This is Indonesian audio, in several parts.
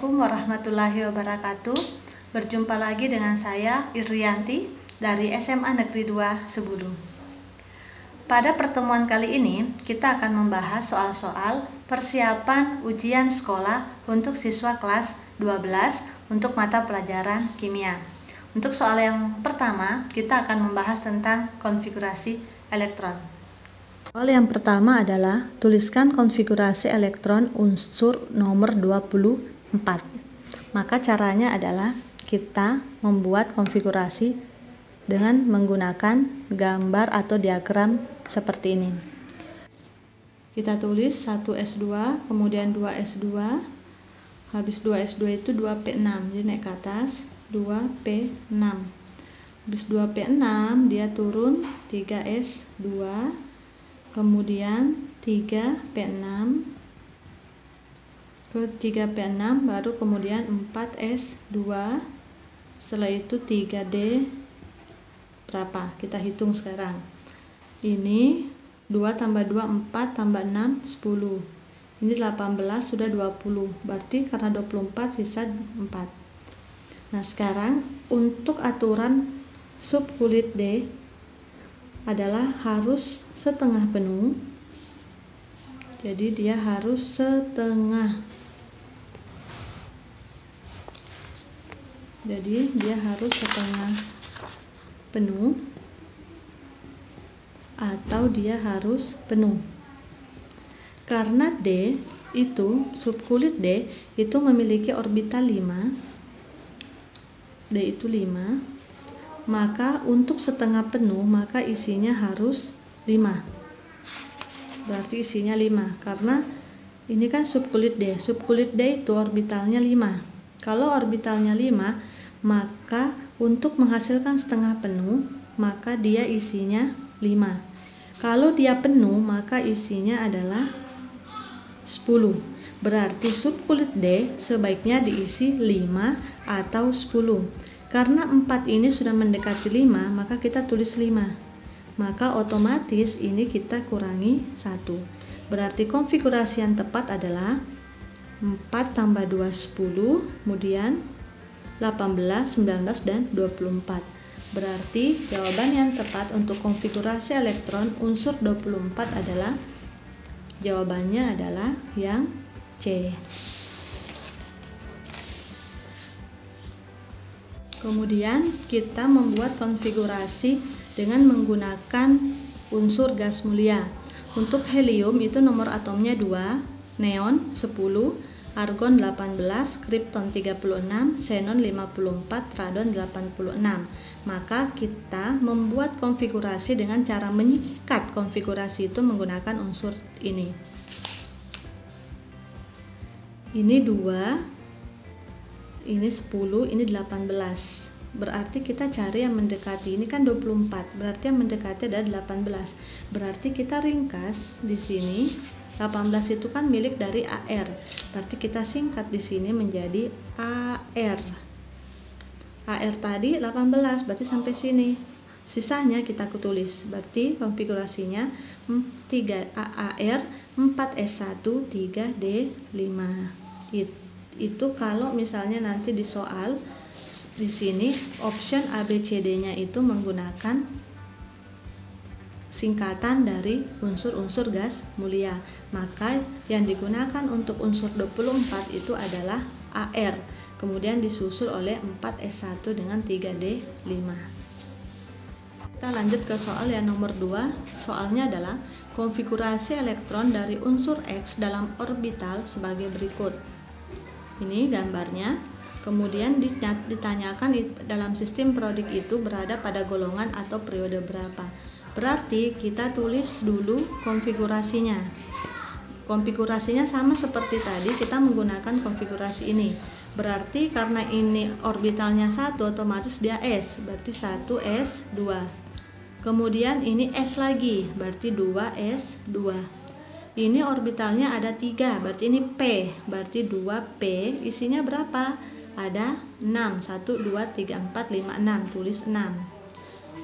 Assalamualaikum warahmatullahi wabarakatuh. Berjumpa lagi dengan saya Irianti dari SMA Negeri 2 Sebulu. Pada pertemuan kali ini kita akan membahas soal-soal persiapan ujian sekolah untuk siswa kelas 12 untuk mata pelajaran kimia. Untuk soal yang pertama kita akan membahas tentang konfigurasi elektron. Soal yang pertama adalah tuliskan konfigurasi elektron unsur nomor 24. Maka caranya adalah kita membuat konfigurasi dengan menggunakan gambar atau diagram seperti ini. Kita tulis 1S2, kemudian 2S2, habis 2S2 itu 2P6, jadi naik ke atas 2P6. Habis 2P6 dia turun 3S2, kemudian 3P6 ke 3P6, baru kemudian 4S2, setelah itu 3D berapa? Kita hitung sekarang. Ini 2 tambah 2 4 tambah 6 10. Ini 18 sudah 20. Berarti karena 24 sisa 4. Nah, sekarang untuk aturan subkulit D adalah harus setengah penuh. Jadi dia harus setengah. Jadi dia harus setengah penuh atau dia harus penuh. Karena D itu, subkulit D itu memiliki orbital 5. D itu 5. Maka untuk setengah penuh maka isinya harus 5. Berarti isinya 5 karena ini kan subkulit D. Subkulit D itu orbitalnya 5. Kalau orbitalnya 5, maka untuk menghasilkan setengah penuh maka dia isinya 5. Kalau dia penuh maka isinya adalah 10. Berarti subkulit D sebaiknya diisi 5 atau 10. Karena 4 ini sudah mendekati 5, maka kita tulis 5. Maka otomatis ini kita kurangi 1. Berarti konfigurasi yang tepat adalah 4 tambah 2 10, kemudian 18, 19, dan 24. Berarti jawaban yang tepat untuk konfigurasi elektron unsur 24 adalah jawabannya adalah yang C. Kemudian kita membuat konfigurasi dengan menggunakan unsur gas mulia. Untuk helium itu nomor atomnya 2, neon 10, argon 18, kripton 36, xenon 54, radon 86. Maka kita membuat konfigurasi dengan cara menyikat konfigurasi itu menggunakan unsur ini. Ini 2, ini 10, ini 18. Berarti kita cari yang mendekati. Ini kan 24. Berarti yang mendekati adalah 18. Berarti kita ringkas di sini. 18 itu kan milik dari AR. Berarti kita singkat di sini menjadi AR. AR tadi 18, berarti sampai sini. Sisanya kita tulis. Berarti konfigurasinya 3 AR, 4S1, 3D5. Itu kalau misalnya nanti di soal di sini option ABCD-nya itu menggunakan singkatan dari unsur-unsur gas mulia. Maka yang digunakan untuk unsur 24 itu adalah AR. Kemudian disusul oleh 4S1 dengan 3D5. Kita lanjut ke soal yang nomor 2. Soalnya adalah konfigurasi elektron dari unsur X dalam orbital sebagai berikut. Ini gambarnya. Kemudian ditanyakan dalam sistem periodik itu berada pada golongan atau periode berapa. Berarti kita tulis dulu konfigurasinya. Konfigurasinya sama seperti tadi, kita menggunakan konfigurasi ini. Berarti karena ini orbitalnya 1, otomatis dia S. Berarti 1S2. Kemudian ini S lagi, berarti 2S2. Ini orbitalnya ada 3, berarti ini P, berarti 2P, isinya berapa? Ada 6, 1, 2, 3, 4, 5, 6, tulis 6.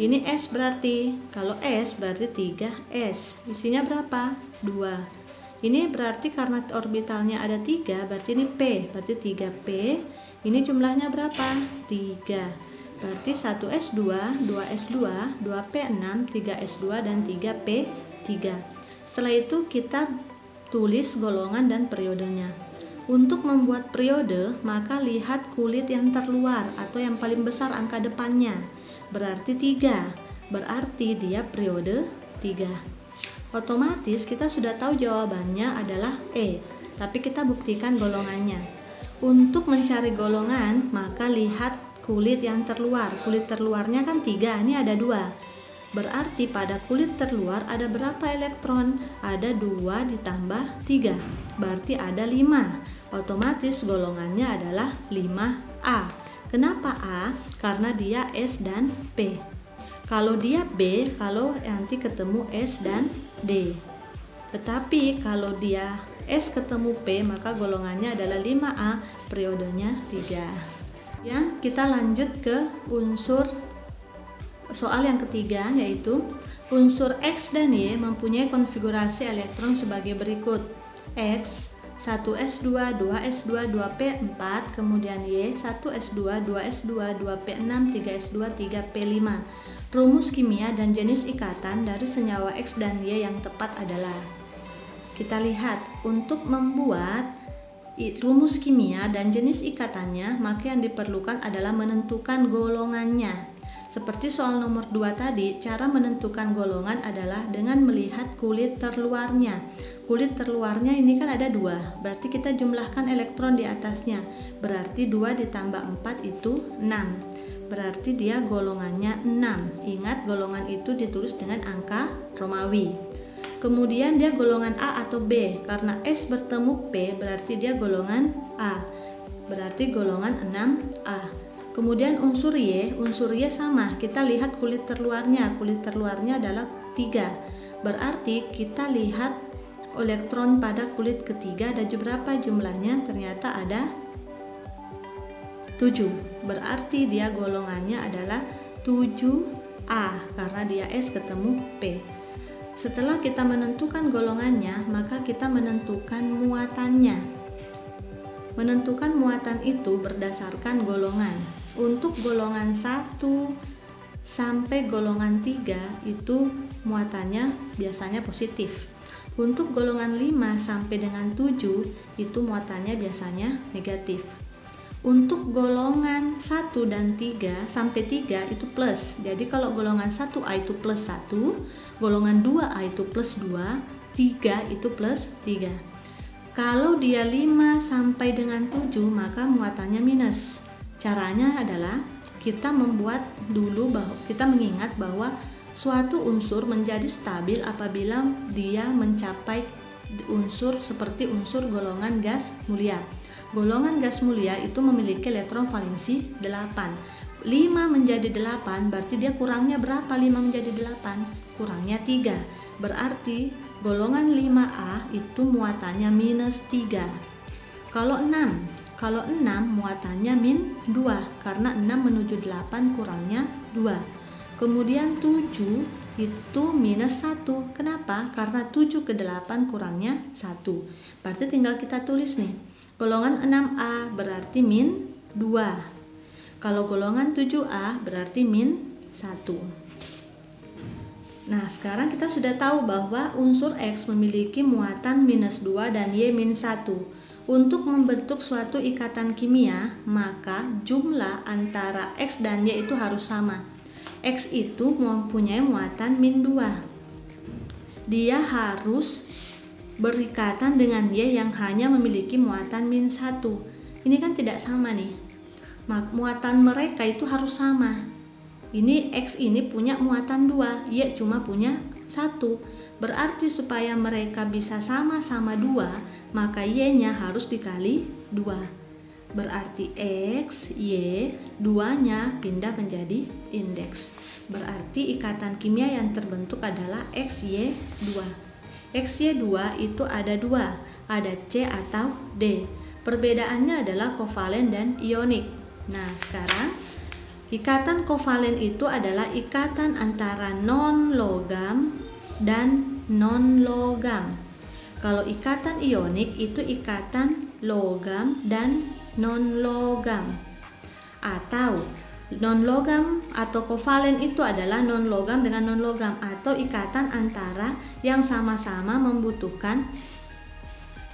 Ini S berarti, kalau S berarti 3S, isinya berapa? 2. Ini berarti karena orbitalnya ada 3, berarti ini P, berarti 3P. Ini jumlahnya berapa? 3. Berarti 1s2, 2s2, 2p6, 3s2, dan 3p3. Setelah itu kita tulis golongan dan periodenya. Untuk membuat periode, maka lihat kulit yang terluar atau yang paling besar angka depannya. Berarti 3. Berarti dia periode 3. Otomatis kita sudah tahu jawabannya adalah E, tapi kita buktikan golongannya. Untuk mencari golongan, maka lihat kulit yang terluar. Kulit terluarnya kan 3, ini ada 2. Berarti pada kulit terluar ada berapa elektron? Ada 2 ditambah 3, berarti ada 5. Otomatis golongannya adalah 5A. Kenapa A? Karena dia S dan P. Kalau dia B, kalau nanti ketemu S dan D. Tetapi kalau dia S ketemu P, maka golongannya adalah 5A, periodenya 3. Yang kita lanjut ke unsur soal yang ketiga, yaitu unsur X dan Y mempunyai konfigurasi elektron sebagai berikut. X 1s2, 2s2, 2p4, kemudian Y 1s2, 2s2, 2p6, 3s2, 3p5. Rumus kimia dan jenis ikatan dari senyawa X dan Y yang tepat adalah, kita lihat untuk membuat rumus kimia dan jenis ikatannya, maka yang diperlukan adalah menentukan golongannya. Seperti soal nomor 2 tadi, cara menentukan golongan adalah dengan melihat kulit terluarnya. Kulit terluarnya ini kan ada 2, berarti kita jumlahkan elektron di atasnya. Berarti 2 ditambah 4 itu 6. Berarti dia golongannya 6. Ingat, golongan itu ditulis dengan angka Romawi. Kemudian dia golongan A atau B. Karena S bertemu P, berarti dia golongan A. Berarti golongan 6A. Kemudian unsur Y sama. Kita lihat kulit terluarnya. Kulit terluarnya adalah 3. Berarti kita lihat elektron pada kulit ketiga ada berapa jumlahnya? Ternyata ada 7. Berarti dia golongannya adalah 7A karena dia S ketemu P. Setelah kita menentukan golongannya, maka kita menentukan muatannya. Menentukan muatan itu berdasarkan golongan. Untuk golongan 1 sampai golongan 3 itu muatannya biasanya positif. Untuk golongan 5 sampai dengan 7 itu muatannya biasanya negatif. Untuk golongan 1 dan 3 sampai 3 itu plus. Jadi kalau golongan 1A itu plus 1, golongan 2A itu plus 2, 3 itu plus 3. Kalau dia 5 sampai dengan 7 maka muatannya minus. Caranya adalah kita membuat dulu bahwa kita mengingat bahwa suatu unsur menjadi stabil apabila dia mencapai unsur seperti unsur golongan gas mulia. Golongan gas mulia itu memiliki elektron valensi 8. 5 menjadi 8 berarti dia kurangnya berapa? 5 menjadi 8 kurangnya 3. Berarti golongan 5A itu muatannya minus 3. Kalau 6 muatannya min 2 karena 6 menuju 8 kurangnya 2. Kemudian 7 itu minus 1. Kenapa? Karena 7 ke 8 kurangnya 1. Berarti tinggal kita tulis nih. Golongan 6A berarti min 2. Kalau golongan 7A berarti min 1. Nah, sekarang kita sudah tahu bahwa unsur X memiliki muatan minus 2 dan Y min 1. Untuk membentuk suatu ikatan kimia, maka jumlah antara X dan Y itu harus sama. X itu mempunyai muatan min 2. Dia harus berikatan dengan Y yang hanya memiliki muatan min 1. Ini kan tidak sama nih. Muatan mereka itu harus sama. Ini X ini punya muatan 2, Y cuma punya 1. Berarti supaya mereka bisa sama-sama 2, maka Y-nya harus dikali 2. Berarti X, Y, 2-nya pindah menjadi indeks. Berarti ikatan kimia yang terbentuk adalah XY2. XY2 itu ada 2, ada C atau D. Perbedaannya adalah kovalen dan ionik. Nah, sekarang ikatan kovalen itu adalah ikatan antara non-logam dan non-logam. Kalau ikatan ionik itu ikatan logam dan non-logam. Atau non-logam atau kovalen itu adalah non-logam dengan non-logam, atau ikatan antara yang sama-sama membutuhkan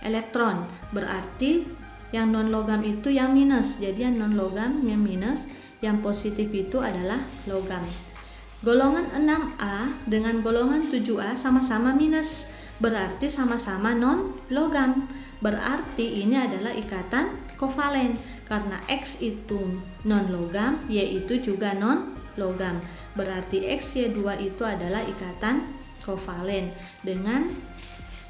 elektron. Berarti yang non-logam itu yang minus, jadi yang non-logam yang minus, yang positif itu adalah logam. Golongan 6A dengan golongan 7A sama-sama minus, berarti sama-sama non-logam. Berarti ini adalah ikatan kovalen, karena X itu non-logam, Y itu juga non-logam. Berarti XY2 itu adalah ikatan kovalen dengan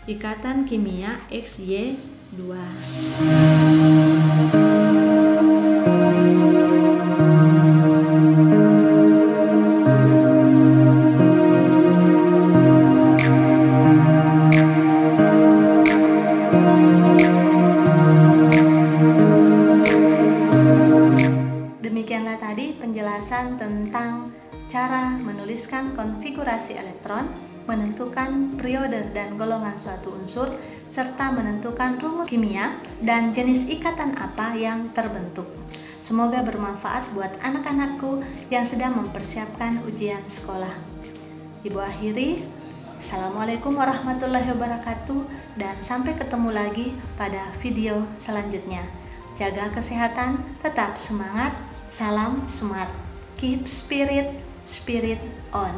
ikatan kimia XY2. Demikianlah tadi penjelasan tentang cara menuliskan konfigurasi elektron, menentukan periode dan golongan suatu unsur, serta menentukan rumus kimia dan jenis ikatan apa yang terbentuk. Semoga bermanfaat buat anak-anakku yang sedang mempersiapkan ujian sekolah. Ibu akhiri, Assalamualaikum warahmatullahi wabarakatuh, dan sampai ketemu lagi pada video selanjutnya. Jaga kesehatan, tetap semangat, salam smart, keep spirit on.